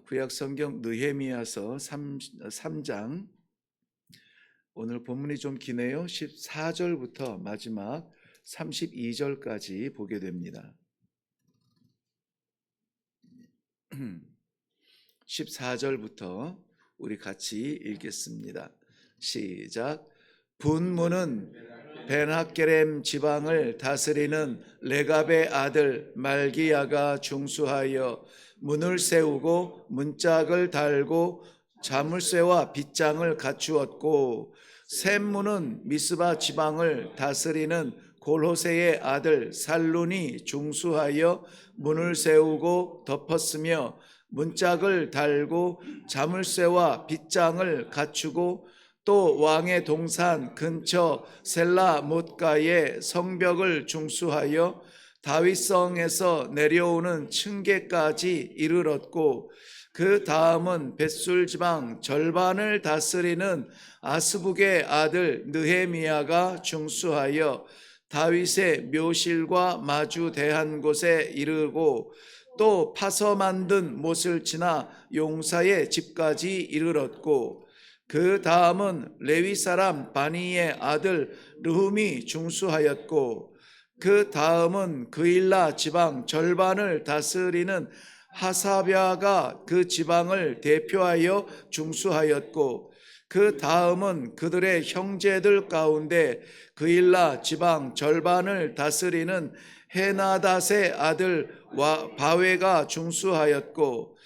구약 성경 느헤미야서 3장, 오늘 본문이 좀 기네요. 14절부터 마지막 32절까지 보게 됩니다. 14절부터 우리 같이 읽겠습니다. 시작. 분문은 벤하게렘 지방을 다스리는 레갑의 아들 말기야가 중수하여 문을 세우고 문짝을 달고 자물쇠와 빗장을 갖추었고, 샘문은 미스바 지방을 다스리는 골호세의 아들 살룬이 중수하여 문을 세우고 덮었으며 문짝을 달고 자물쇠와 빗장을 갖추고, 또 왕의 동산 근처 셀라못가의 성벽을 중수하여 다윗성에서 내려오는 층계까지 이르렀고, 그 다음은 벳술 지방 절반을 다스리는 아스북의 아들 느헤미야가 중수하여 다윗의 묘실과 마주대한 곳에 이르고, 또 파서 만든 못을 지나 용사의 집까지 이르렀고, 그 다음은 레위 사람 바니의 아들 르훔이 중수하였고, 그 다음은 그일라 지방 절반을 다스리는 하사랴가 그 지방을 대표하여 중수하였고, 그 다음은 그들의 형제들 가운데 그일라 지방 절반을 다스리는 헤나닷의 아들 바웨가 중수하였고,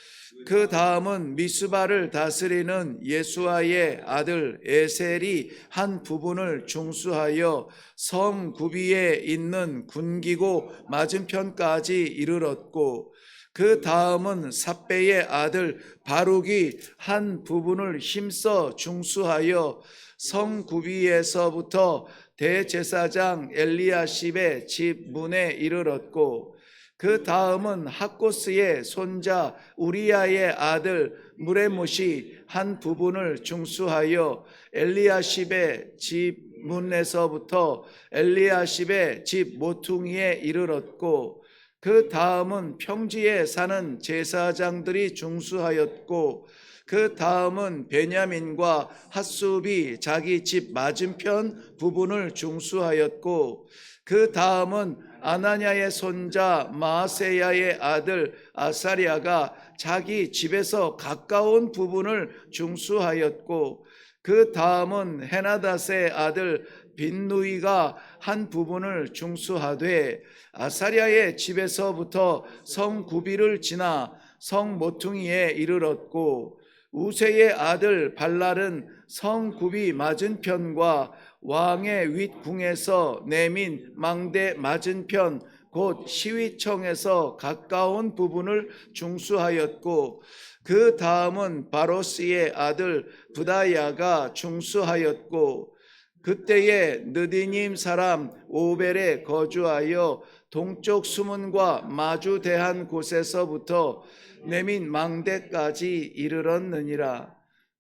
그 다음은 미스바를 다스리는 예수아의 아들 에셀이 한 부분을 중수하여 성 구비에 있는 군기고 맞은편까지 이르렀고, 그 다음은 삽배의 아들 바룩이 한 부분을 힘써 중수하여 성 구비에서부터 대제사장 엘리야십의 집 문에 이르렀고, 그 다음은 학고스의 손자 우리야의 아들 무레못이 한 부분을 중수하여 엘리야십의 집 문에서부터 엘리야십의 집 모퉁이에 이르렀고, 그 다음은 평지에 사는 제사장들이 중수하였고, 그 다음은 베냐민과 핫숲이 자기 집 맞은편 부분을 중수하였고, 그 다음은 아나냐의 손자 마세야의 아들 아사랴가 자기 집에서 가까운 부분을 중수하였고, 그 다음은 헤나닷의 아들 빈누이가 한 부분을 중수하되, 아사랴의 집에서부터 성 구비를 지나 성 모퉁이에 이르렀고, 우세의 아들 발랄은 성 구비 맞은편과 왕의 윗궁에서 내민 망대 맞은편 곧 시위청에서 가까운 부분을 중수하였고, 그 다음은 바로스의 아들 부다야가 중수하였고, 그때에 느디님 사람 오벨에 거주하여 동쪽 수문과 마주대한 곳에서부터 내민 망대까지 이르렀느니라.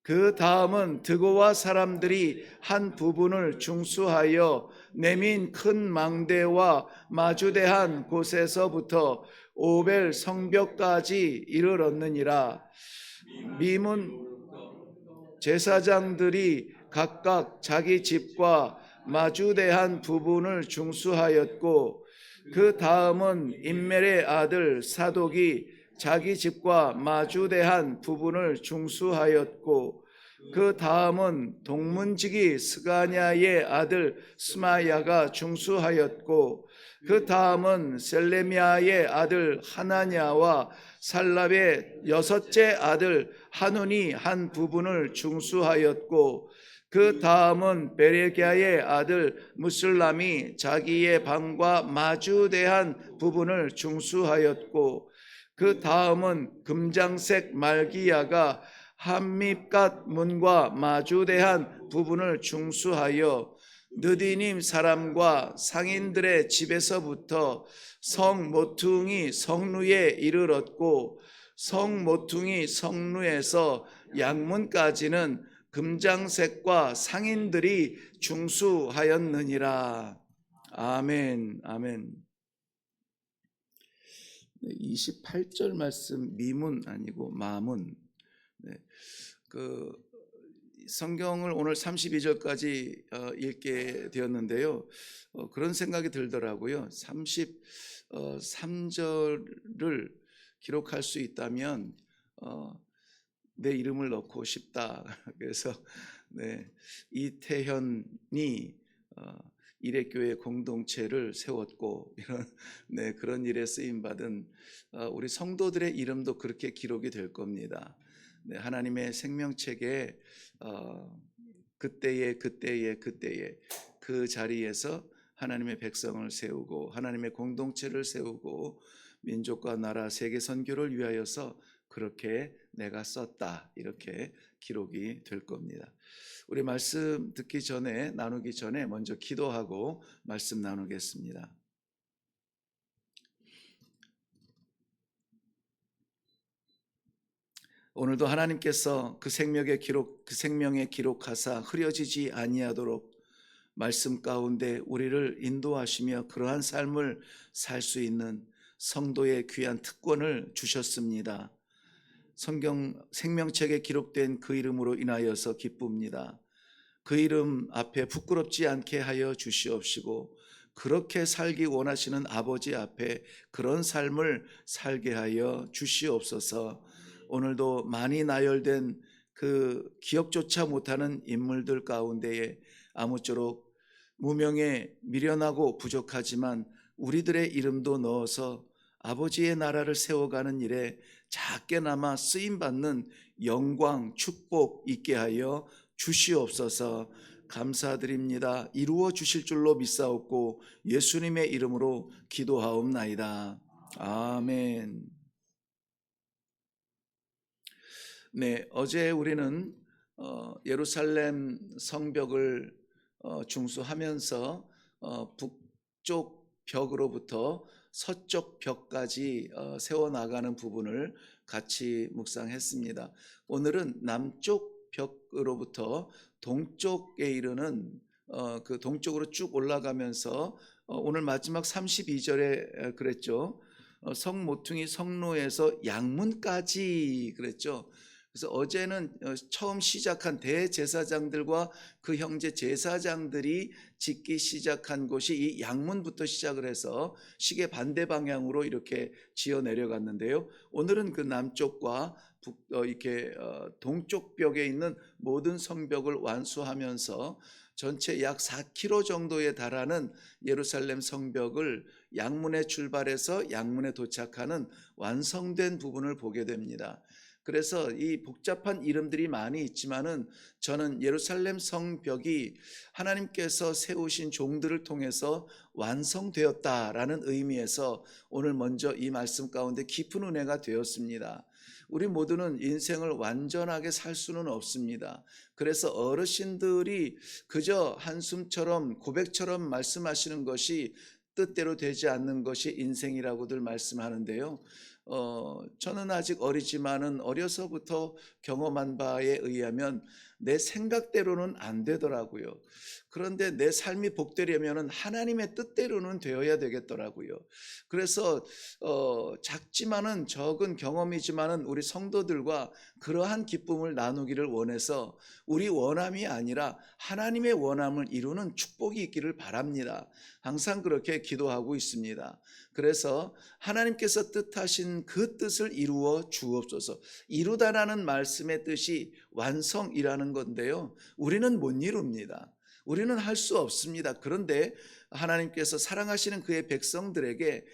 그 다음은 드고와 사람들이 한 부분을 중수하여 내민 큰 망대와 마주대한 곳에서부터 오벨 성벽까지 이르렀느니라. 미문 제사장들이 각각 자기 집과 마주대한 부분을 중수하였고, 그 다음은 임멜의 아들 사독이 자기 집과 마주대한 부분을 중수하였고, 그 다음은 동문지기 스가냐의 아들 스마야가 중수하였고, 그 다음은 셀레미야의 아들 하나냐와 살랍의 여섯째 아들 하눈이 한 부분을 중수하였고, 그 다음은 베레기야의 아들 무슬람이 자기의 방과 마주대한 부분을 중수하였고, 그 다음은 금장색 말기야가 함밉갓 문과 마주대한 부분을 중수하여 느디님 사람과 상인들의 집에서부터 성 모퉁이 성루에 이르렀고, 성 모퉁이 성루에서 양문까지는 금장색과 상인들이 중수하였느니라. 아멘, 아멘. 28절 말씀, 미문 아니고 마문. 네, 그 성경을 오늘 32절까지 읽게 되었는데요. 그런 생각이 들더라고요. 33절을 기록할 수 있다면 내 이름을 넣고 싶다. 그래서 네, 이태현이 이레교회 공동체를 세웠고 이런 그런 일에 쓰임 받은 우리 성도들의 이름도 그렇게 기록이 될 겁니다. 네, 하나님의 생명책에 그때에 그 자리에서 하나님의 백성을 세우고 하나님의 공동체를 세우고 민족과 나라 세계 선교를 위하여서 그렇게 내가 썼다, 이렇게 기록이 될 겁니다. 우리 말씀 듣기 전에, 나누기 전에 먼저 기도하고 말씀 나누겠습니다. 오늘도 하나님께서 그 생명의 기록하사 흐려지지 아니하도록 말씀 가운데 우리를 인도하시며 그러한 삶을 살 수 있는 성도의 귀한 특권을 주셨습니다. 성경 생명책에 기록된 그 이름으로 인하여서 기쁩니다. 그 이름 앞에 부끄럽지 않게 하여 주시옵시고 그렇게 살기 원하시는 아버지 앞에 그런 삶을 살게 하여 주시옵소서. 오늘도 많이 나열된 그 기억조차 못하는 인물들 가운데에 아무쪼록 무명에 미련하고 부족하지만 우리들의 이름도 넣어서 아버지의 나라를 세워가는 일에 작게나마 쓰임받는 영광, 축복 있게 하여 주시옵소서. 감사드립니다. 이루어 주실 줄로 믿사옵고 예수님의 이름으로 기도하옵나이다. 아멘. 네, 어제 우리는 예루살렘 성벽을 중수하면서 북쪽 벽으로부터 서쪽 벽까지 세워나가는 부분을 같이 묵상했습니다. 오늘은 남쪽 벽으로부터 동쪽에 이르는 그 동쪽으로 쭉 올라가면서 오늘 마지막 32절에 그랬죠. 성 모퉁이 성로에서 양문까지 그랬죠. 그래서 어제는 처음 시작한 대제사장들과 그 형제 제사장들이 짓기 시작한 곳이 이 양문부터 시작을 해서 시계 반대 방향으로 이렇게 지어 내려갔는데요. 오늘은 그 남쪽과 이렇게 동쪽 벽에 있는 모든 성벽을 완수하면서 전체 약 4km 정도에 달하는 예루살렘 성벽을 양문에 출발해서 양문에 도착하는 완성된 부분을 보게 됩니다. 그래서 이 복잡한 이름들이 많이 있지만은 저는 예루살렘 성벽이 하나님께서 세우신 종들을 통해서 완성되었다라는 의미에서 오늘 먼저 이 말씀 가운데 깊은 은혜가 되었습니다. 우리 모두는 인생을 완전하게 살 수는 없습니다. 그래서 어르신들이 그저 한숨처럼 고백처럼 말씀하시는 것이 뜻대로 되지 않는 것이 인생이라고들 말씀하는데요. 저는 아직 어리지만은 어려서부터 경험한 바에 의하면 내 생각대로는 안 되더라고요. 그런데 내 삶이 복되려면은 하나님의 뜻대로는 되어야 되겠더라고요. 그래서 작지만은 적은 경험이지만은 우리 성도들과 그러한 기쁨을 나누기를 원해서 우리 원함이 아니라 하나님의 원함을 이루는 축복이 있기를 바랍니다. 항상 그렇게 기도하고 있습니다. 그래서 하나님께서 뜻하신 그 뜻을 이루어 주옵소서. 이루다라는 말씀의 뜻이 완성이라는 건데요. 우리는 못 이룹니다. 우리는 할 수 없습니다. 그런데 하나님께서 사랑하시는 그의 백성들에게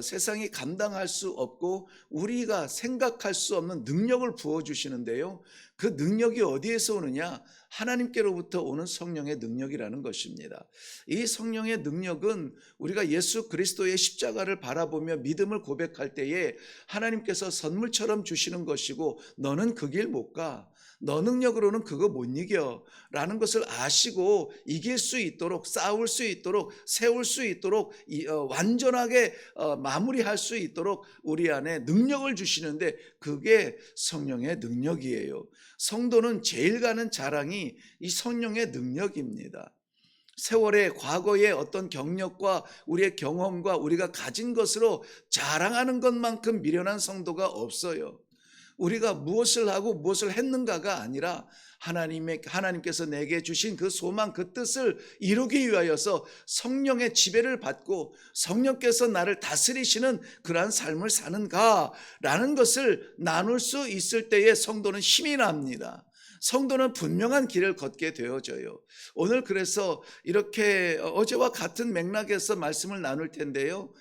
세상이 감당할 수 없고 우리가 생각할 수 없는 능력을 부어주시는데요. 그 능력이 어디에서 오느냐? 하나님께로부터 오는 성령의 능력이라는 것입니다. 이 성령의 능력은 우리가 예수 그리스도의 십자가를 바라보며 믿음을 고백할 때에 하나님께서 선물처럼 주시는 것이고 너는 그 길 못 가. 너 능력으로는 그거 못 이겨 라는 것을 아시고 이길 수 있도록 싸울 수 있도록 세울 수 있도록 완전하게 마무리할 수 있도록 우리 안에 능력을 주시는데 그게 성령의 능력이에요. 성도는 제일 가는 자랑이 이 성령의 능력입니다. 세월의 과거의 어떤 경력과 우리의 경험과 우리가 가진 것으로 자랑하는 것만큼 미련한 성도가 없어요. 우리가 무엇을 하고 무엇을 했는가가 아니라 하나님께서 내게 주신 그 소망, 그 뜻을 이루기 위하여서 성령의 지배를 받고 성령께서 나를 다스리시는 그러한 삶을 사는가라는 것을 나눌 수 있을 때에 성도는 힘이 납니다. 성도는 분명한 길을 걷게 되어져요. 오늘 그래서 이렇게 어제와 같은 맥락에서 말씀을 나눌 텐데요.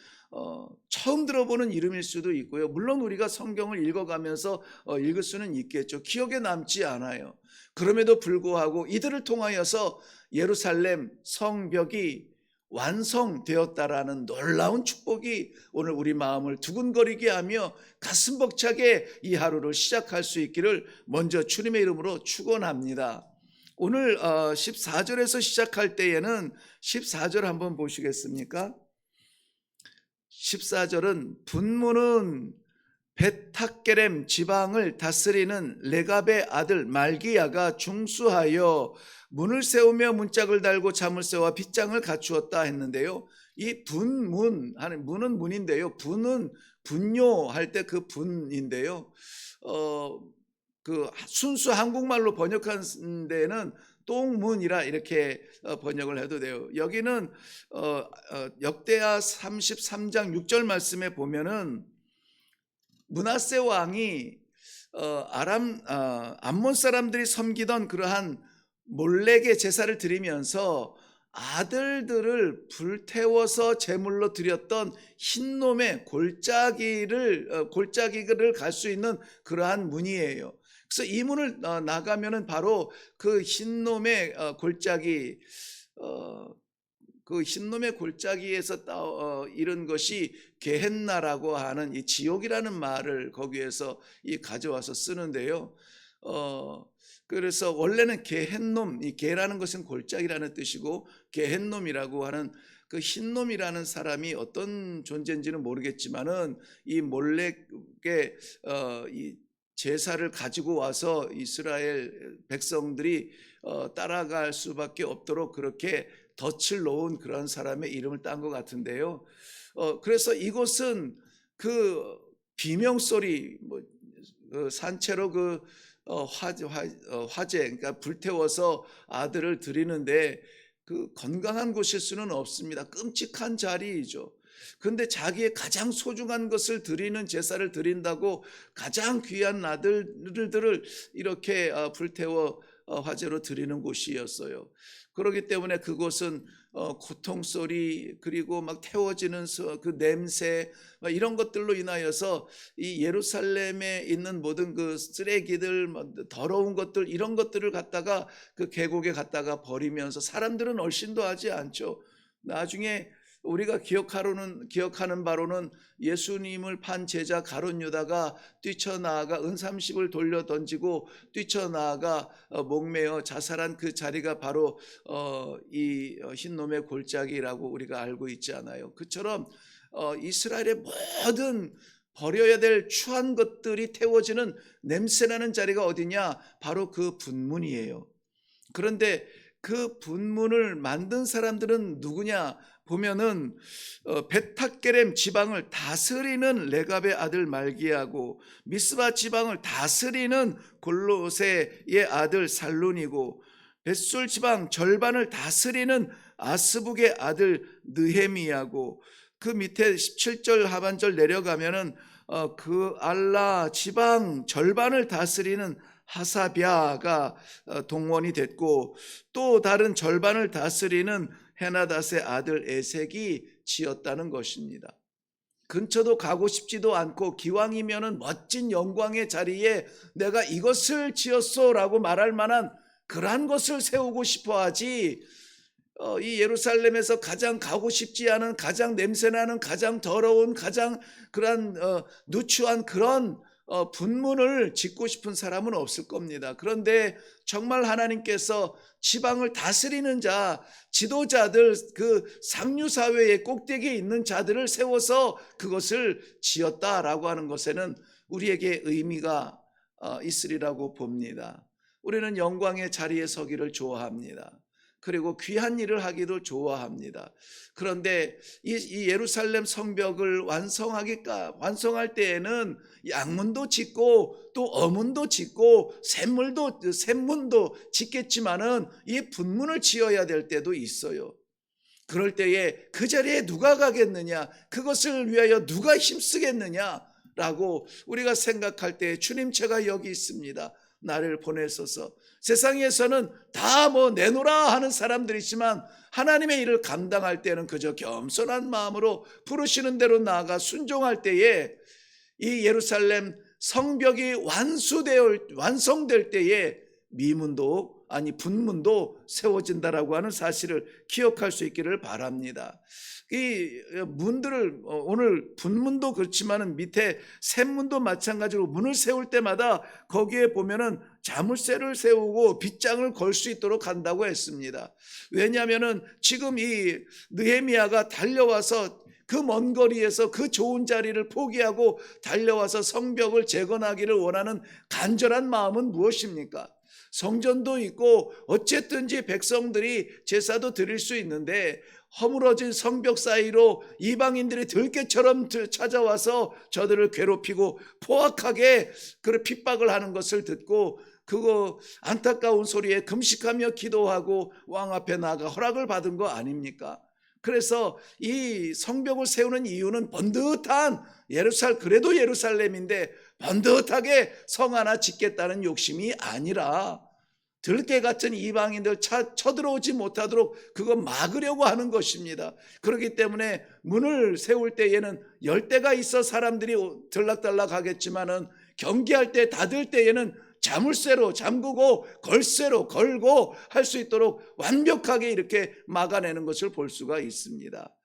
처음 들어보는 이름일 수도 있고요. 물론 우리가 성경을 읽어가면서 읽을 수는 있겠죠. 기억에 남지 않아요. 그럼에도 불구하고 이들을 통하여서 예루살렘 성벽이 완성되었다라는 놀라운 축복이 오늘 우리 마음을 두근거리게 하며 가슴 벅차게 이 하루를 시작할 수 있기를 먼저 주님의 이름으로 축원합니다. 오늘 14절에서 시작할 때에는 14절 한번 보시겠습니까? 14절은 분문은 벳탁게렘 지방을 다스리는 레갑의 아들 말기야가 중수하여 문을 세우며 문짝을 달고 잠을 세워 빗장을 갖추었다 했는데요. 이 분문 하는 문은 문인데요. 분은 분뇨할 때 그 분인데요. 그 순수 한국말로 번역한 데는 똥문이라 이렇게 번역을 해도 돼요. 여기는 역대하 33장 6절 말씀에 보면은 므낫세 왕이 암몬 사람들이 섬기던 그러한 몰렉의 제사를 드리면서 아들들을 불태워서 제물로 드렸던 흰놈의 골짜기를 갈 수 있는 그러한 문이에요. 그래서 이 문을 나가면은 바로 그 흰놈의 골짜기, 그 흰놈의 골짜기에서 이른 것이 게헨나라고 하는 이 지옥이라는 말을 거기에서 가져와서 쓰는데요. 그래서 원래는 게헨놈, 이 게라는 것은 골짜기라는 뜻이고 게헨놈이라고 하는 그 흰놈이라는 사람이 어떤 존재인지는 모르겠지만은 이 몰렉의 이 제사를 가지고 와서 이스라엘 백성들이 따라갈 수밖에 없도록 그렇게 덫을 놓은 그런 사람의 이름을 딴 것 같은데요. 그래서 이곳은 그 비명소리, 산채로 그 화재, 그러니까 불태워서 아들을 드리는데 그 건강한 곳일 수는 없습니다. 끔찍한 자리이죠. 그런데 자기의 가장 소중한 것을 드리는 제사를 드린다고 가장 귀한 아들들을 이렇게 불태워 화재로 드리는 곳이었어요. 그렇기 때문에 그곳은 고통소리 그리고 막 태워지는 그 냄새 이런 것들로 인하여서 이 예루살렘에 있는 모든 그 쓰레기들 더러운 것들 이런 것들을 갖다가 그 계곡에 갖다가 버리면서 사람들은 얼씬도 하지 않죠. 나중에 우리가 기억하는 바로는 예수님을 판 제자 가룟 유다가 뛰쳐나아가 은삼십을 돌려 던지고 뛰쳐나아가 목매어 자살한 그 자리가 바로 이 흰놈의 골짜기라고 우리가 알고 있지 않아요. 그처럼 이스라엘의 모든 버려야 될 추한 것들이 태워지는 냄새나는 자리가 어디냐? 바로 그 분문이에요. 그런데 그 분문을 만든 사람들은 누구냐? 보면은 벳탁게렘 지방을 다스리는 레갑의 아들 말기야고 미스바 지방을 다스리는 골로새의 아들 살룬이고 벳술 지방 절반을 다스리는 아스북의 아들 느헤미야고 그 밑에 17절 하반절 내려가면은 그 알라 지방 절반을 다스리는 하사비아가 동원이 됐고 또 다른 절반을 다스리는 헤나닷의 아들 에색이 지었다는 것입니다. 근처도 가고 싶지도 않고 기왕이면은 멋진 영광의 자리에 내가 이것을 지었소라고 말할 만한 그러한 것을 세우고 싶어 하지 이 예루살렘에서 가장 가고 싶지 않은 가장 냄새나는 가장 더러운 가장 그러한 누추한 그런 분문을 짓고 싶은 사람은 없을 겁니다. 그런데 정말 하나님께서 지방을 다스리는 자, 지도자들, 그 상류사회의 꼭대기에 있는 자들을 세워서 그것을 지었다라고 하는 것에는 우리에게 의미가 있으리라고 봅니다. 우리는 영광의 자리에 서기를 좋아합니다. 그리고 귀한 일을 하기도 좋아합니다. 그런데 이 예루살렘 성벽을 완성할 때에는 양문도 짓고 또 어문도 짓고 샘문도 짓겠지만은 이 분문을 지어야 될 때도 있어요. 그럴 때에 그 자리에 누가 가겠느냐, 그것을 위하여 누가 힘쓰겠느냐라고 우리가 생각할 때 주님, 제가 여기 있습니다, 나를 보내소서. 세상에서는 다 내놓으라 하는 사람들이지만 하나님의 일을 감당할 때는 그저 겸손한 마음으로 부르시는 대로 나아가 순종할 때에 이 예루살렘 성벽이 완성될 때에 분문도 세워진다라고 하는 사실을 기억할 수 있기를 바랍니다. 이 문들을 오늘 분문도 그렇지만은 밑에 샘문도 마찬가지로 문을 세울 때마다 거기에 보면은 자물쇠를 세우고 빗장을 걸 수 있도록 한다고 했습니다. 왜냐하면은 지금 이 느헤미야가 달려와서 그 먼 거리에서 그 좋은 자리를 포기하고 달려와서 성벽을 재건하기를 원하는 간절한 마음은 무엇입니까? 성전도 있고 어쨌든지 백성들이 제사도 드릴 수 있는데 허물어진 성벽 사이로 이방인들이 들깨처럼 찾아와서 저들을 괴롭히고 포악하게 핍박을 하는 것을 듣고 그거 안타까운 소리에 금식하며 기도하고 왕 앞에 나가 허락을 받은 거 아닙니까? 그래서 이 성벽을 세우는 이유는 번듯한 그래도 예루살렘인데 번듯하게 성 하나 짓겠다는 욕심이 아니라 들깨 같은 이방인들 쳐들어오지 못하도록 그거 막으려고 하는 것입니다. 그렇기 때문에 문을 세울 때에는 열대가 있어 사람들이 들락달락 하겠지만은 경계할 때 닫을 때에는 자물쇠로 잠그고 걸쇠로 걸고 할 수 있도록 완벽하게 이렇게 막아내는 것을 볼 수가 있습니다.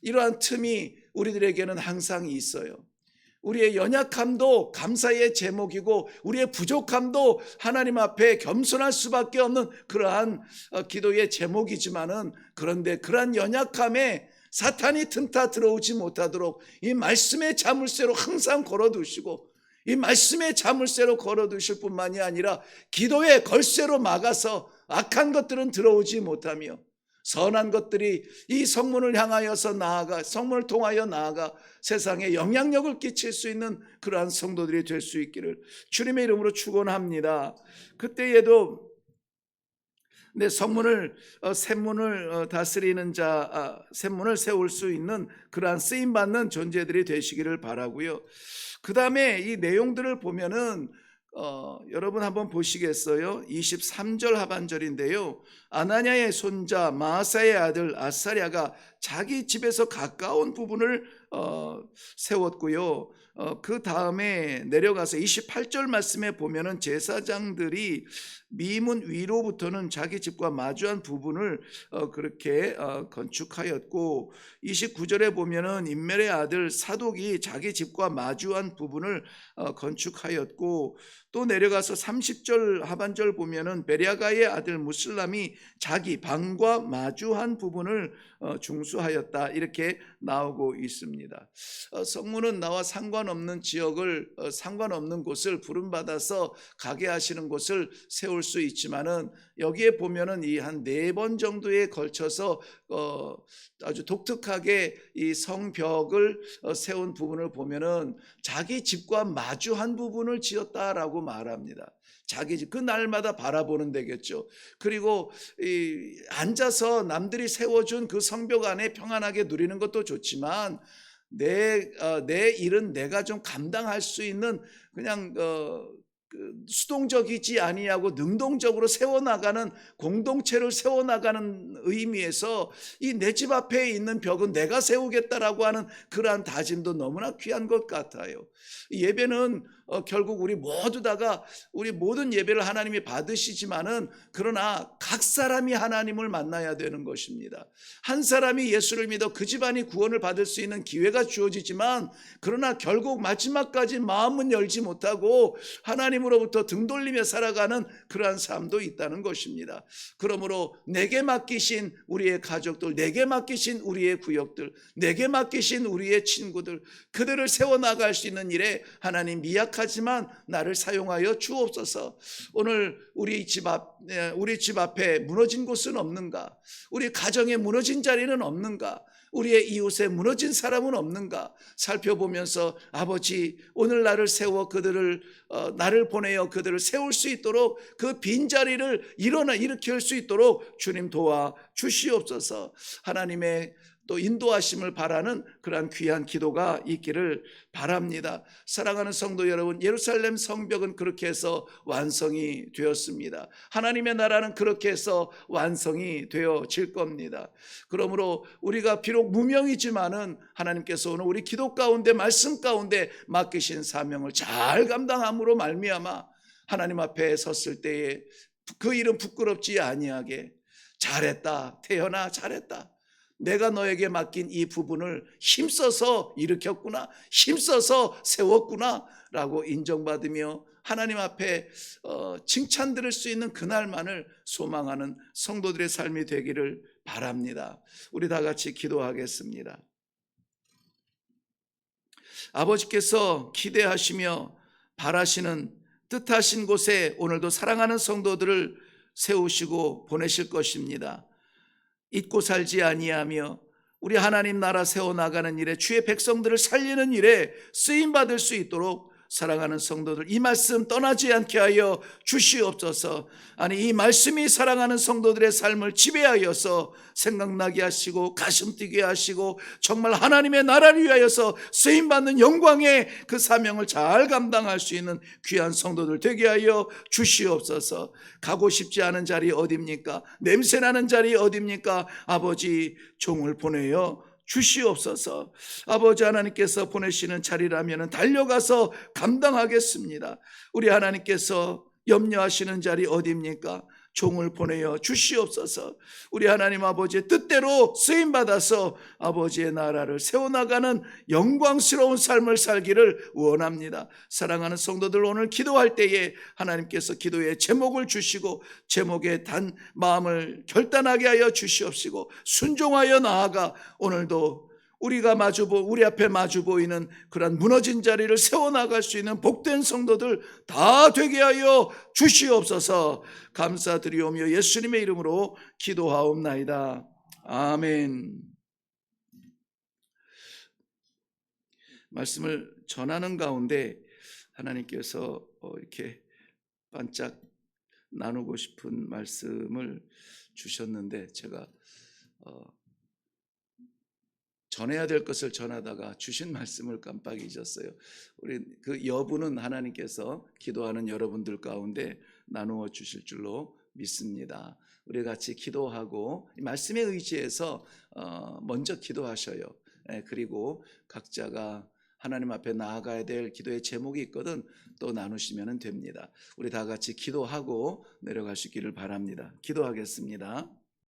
이러한 틈이 우리들에게는 항상 있어요. 우리의 연약함도 감사의 제목이고 우리의 부족함도 하나님 앞에 겸손할 수밖에 없는 그러한 기도의 제목이지만은, 그런데 그러한 연약함에 사탄이 틈타 들어오지 못하도록 이 말씀의 자물쇠로 항상 걸어두시고, 이 말씀의 자물쇠로 걸어두실 뿐만이 아니라 기도의 걸쇠로 막아서 악한 것들은 들어오지 못하며 선한 것들이 이 성문을 향하여서 성문을 통하여 나아가 세상에 영향력을 끼칠 수 있는 그러한 성도들이 될 수 있기를 주님의 이름으로 축원합니다. 그때에도 샘문을 다스리는 샘문을 세울 수 있는 그러한 쓰임받는 존재들이 되시기를 바라고요. 그 다음에 이 내용들을 보면은 여러분 한번 보시겠어요? 23절 하반절인데요. 아나냐의 손자 마아사의 아들 아사랴가 자기 집에서 가까운 부분을 세웠고요. 그 다음에 내려가서 28절 말씀에 보면은 제사장들이 미문 위로부터는 자기 집과 마주한 부분을 그렇게 건축하였고, 29절에 보면은 임멜의 아들 사독이 자기 집과 마주한 부분을 건축하였고, 또 내려가서 30절 하반절 보면은 베랴가의 아들 무슬람이 자기 방과 마주한 부분을 중수하였다, 이렇게 나오고 있습니다. 성문은 나와 상관없는 지역을 상관없는 곳을 부름받아서 가게 하시는 곳을 세울 수 있지만은, 여기에 보면은 이 한 4번 정도에 걸쳐서 아주 독특하게 이 성벽을 세운 부분을 보면은 자기 집과 마주한 부분을 지었다라고 말합니다. 자기 집, 그 날마다 바라보는 데겠죠. 그리고 앉아서 남들이 세워준 그 성벽 안에 평안하게 누리는 것도 좋지만 내 일은 내가 좀 감당할 수 있는 그냥 수동적이지 아니하고 능동적으로 세워나가는 공동체를 세워나가는 의미에서 이 내 집 앞에 있는 벽은 내가 세우겠다라고 하는 그러한 다짐도 너무나 귀한 것 같아요. 예배는 결국 우리 모두다가 우리 모든 예배를 하나님이 받으시지만은, 그러나 각 사람이 하나님을 만나야 되는 것입니다. 한 사람이 예수를 믿어 그 집안이 구원을 받을 수 있는 기회가 주어지지만, 그러나 결국 마지막까지 마음은 열지 못하고 하나님으로부터 등 돌리며 살아가는 그러한 삶도 있다는 것입니다. 그러므로 내게 맡기신 우리의 가족들, 내게 맡기신 우리의 구역들, 내게 맡기신 우리의 친구들, 그들을 세워나갈 수 있는 일에 하나님 미약한 연약하지만 나를 사용하여 주옵소서. 오늘 우리 집 앞에 무너진 곳은 없는가? 우리 가정에 무너진 자리는 없는가? 우리의 이웃에 무너진 사람은 없는가? 살펴보면서 아버지, 오늘 나를 세워 나를 보내어 그들을 세울 수 있도록 그 빈자리를 일으킬 수 있도록 주님 도와 주시옵소서. 하나님의 또 인도하심을 바라는 그러한 귀한 기도가 있기를 바랍니다. 사랑하는 성도 여러분, 예루살렘 성벽은 그렇게 해서 완성이 되었습니다. 하나님의 나라는 그렇게 해서 완성이 되어질 겁니다. 그러므로 우리가 비록 무명이지만은 하나님께서 오늘 우리 기도 가운데 말씀 가운데 맡기신 사명을 잘 감당함으로 말미암아 하나님 앞에 섰을 때에 그 이름 부끄럽지 아니하게 잘했다, 태연아 잘했다, 내가 너에게 맡긴 이 부분을 힘써서 일으켰구나, 힘써서 세웠구나 라고 인정받으며 하나님 앞에 칭찬 들을 수 있는 그날만을 소망하는 성도들의 삶이 되기를 바랍니다. 우리 다 같이 기도하겠습니다. 아버지께서 기대하시며 바라시는 뜻하신 곳에 오늘도 사랑하는 성도들을 세우시고 보내실 것입니다. 잊고 살지 아니하며 우리 하나님 나라 세워나가는 일에 주의 백성들을 살리는 일에 쓰임받을 수 있도록 사랑하는 성도들 이 말씀 떠나지 않게 하여 주시옵소서. 아니 이 말씀이 사랑하는 성도들의 삶을 지배하여서 생각나게 하시고 가슴 뛰게 하시고 정말 하나님의 나라를 위하여서 쓰임받는 영광의 그 사명을 잘 감당할 수 있는 귀한 성도들 되게 하여 주시옵소서. 가고 싶지 않은 자리 어디입니까? 냄새나는 자리 어디입니까? 아버지 종을 보내어 주시옵소서. 아버지 하나님께서 보내시는 자리라면 달려가서 감당하겠습니다. 우리 하나님께서 염려하시는 자리 어디입니까? 종을 보내어 주시옵소서. 우리 하나님 아버지의 뜻대로 쓰임받아서 아버지의 나라를 세워나가는 영광스러운 삶을 살기를 원합니다. 사랑하는 성도들, 오늘 기도할 때에 하나님께서 기도의 제목을 주시고 제목에 단 마음을 결단하게 하여 주시옵시고 순종하여 나아가 오늘도 우리 앞에 마주 보이는 그런 무너진 자리를 세워나갈 수 있는 복된 성도들 다 되게 하여 주시옵소서. 감사드리오며 예수님의 이름으로 기도하옵나이다. 아멘. 말씀을 전하는 가운데 하나님께서 이렇게 반짝 나누고 싶은 말씀을 주셨는데 제가 전해야 될 것을 전하다가 주신 말씀을 깜빡 잊었어요. 우리 그 여부는 하나님께서 기도하는 여러분들 가운데 나누어 주실 줄로 믿습니다. 우리 같이 기도하고 말씀에 의지해서 먼저 기도하셔요. 그리고 각자가 하나님 앞에 나아가야 될 기도의 제목이 있거든 또 나누시면 됩니다. 우리 다 같이 기도하고 내려가시기를 바랍니다. 기도하겠습니다.